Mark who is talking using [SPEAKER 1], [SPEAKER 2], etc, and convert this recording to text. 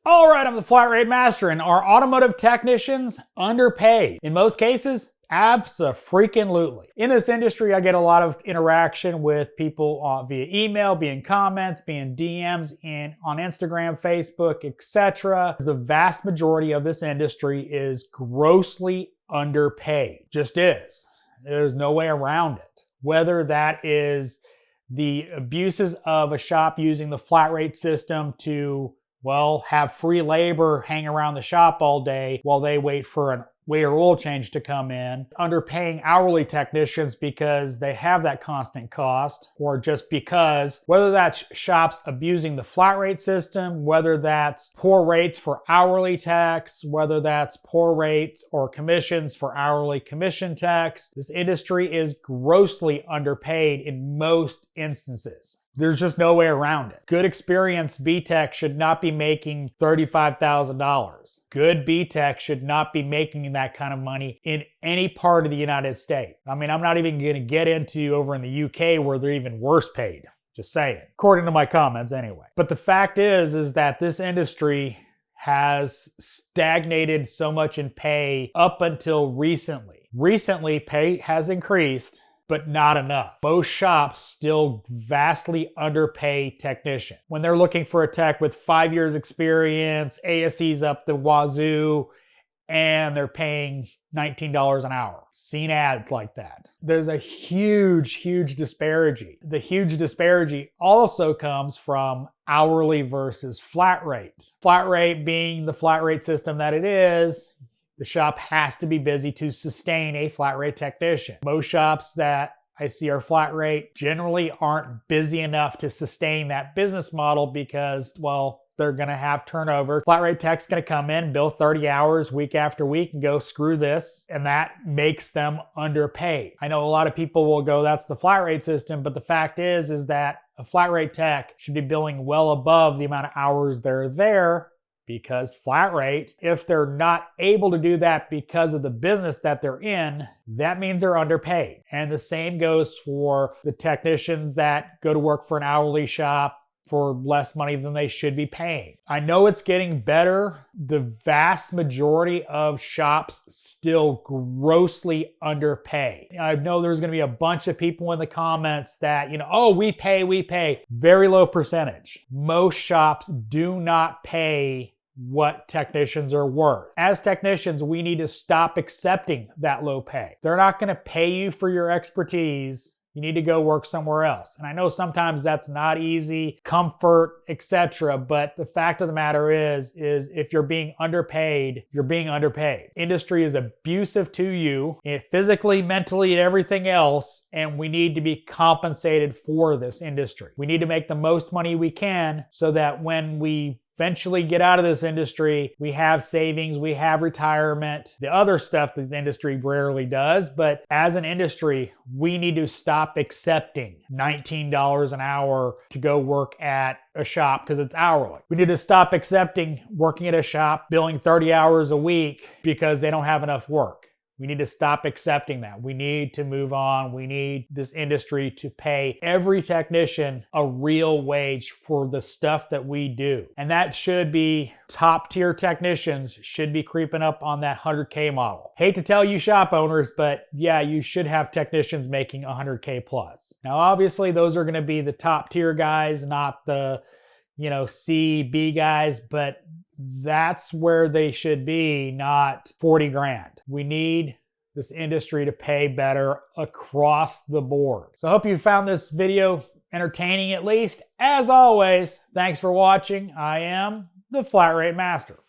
[SPEAKER 1] All right, I'm the Flat Rate Master, and our automotive technicians underpaid. In most cases, abso-freaking-lutely. In this industry, I get a lot of interaction with people via email, being comments, being DMs, and on Instagram, Facebook, etc. The vast majority of this industry is grossly underpaid. Just is. There's no way around it. Whether that is the abuses of a shop using the flat rate system to, well, have free labor hang around the shop all day while they wait for an waiter oil change to come in, underpaying hourly technicians because they have that constant cost, or just because, whether that's shops abusing the flat rate system, whether that's poor rates for hourly techs, whether that's poor rates or commissions for hourly commission techs, this industry is grossly underpaid in most instances. There's just no way around it. Good experienced B-Tech should not be making $35,000. Good B-Tech should not be making that kind of money in any part of the United States. I mean, I'm not even gonna get into over in the UK where they're even worse paid. Just saying, according to my comments anyway. But the fact is that this industry has stagnated so much in pay up until recently. Recently, pay has increased, but not enough. Most shops still vastly underpay technicians. When they're looking for a tech with 5 years experience, ASE's up the wazoo, and they're paying $19 an hour. Seen ads like that. There's a huge disparity. The huge disparity also comes from hourly versus flat rate. Flat rate being the flat rate system that it is, the shop has to be busy to sustain a flat rate technician. Most shops that I see are flat rate generally aren't busy enough to sustain that business model because, well, they're gonna have turnover. Flat rate tech's gonna come in, bill 30 hours week after week and go screw this, and that makes them underpaid. I know a lot of people will go, that's the flat rate system, but the fact is that a flat rate tech should be billing well above the amount of hours they're there, because flat rate, if they're not able to do that because of the business that they're in, that means they're underpaid. And the same goes for the technicians that go to work for an hourly shop for less money than they should be paying. I know it's getting better. The vast majority of shops still grossly underpay. I know there's gonna be a bunch of people in the comments that, oh, we pay. Very low percentage. Most shops do not pay what technicians are worth. As technicians, we need to stop accepting that low pay. They're not gonna pay you for your expertise. You need to go work somewhere else. And I know sometimes that's not easy, comfort, etc. But the fact of the matter is if you're being underpaid, you're being underpaid. Industry is abusive to you, physically, mentally, and everything else. And we need to be compensated for this industry. We need to make the most money we can so that when we eventually get out of this industry, we have savings, we have retirement, the other stuff that the industry rarely does. But as an industry, we need to stop accepting $19 an hour to go work at a shop because it's hourly. We need to stop accepting working at a shop, billing 30 hours a week because they don't have enough work. We need to stop accepting that. We need to move on. We need this industry to pay every technician a real wage for the stuff that we do. And that should be top tier technicians should be creeping up on that 100K model. Hate to tell you shop owners, but yeah, you should have technicians making 100K plus. Now, obviously those are gonna be the top tier guys, not the, C, B guys, but that's where they should be, not 40 grand. We need this industry to pay better across the board. So I hope you found this video entertaining at least. As always, thanks for watching. I am the Flat Rate Master.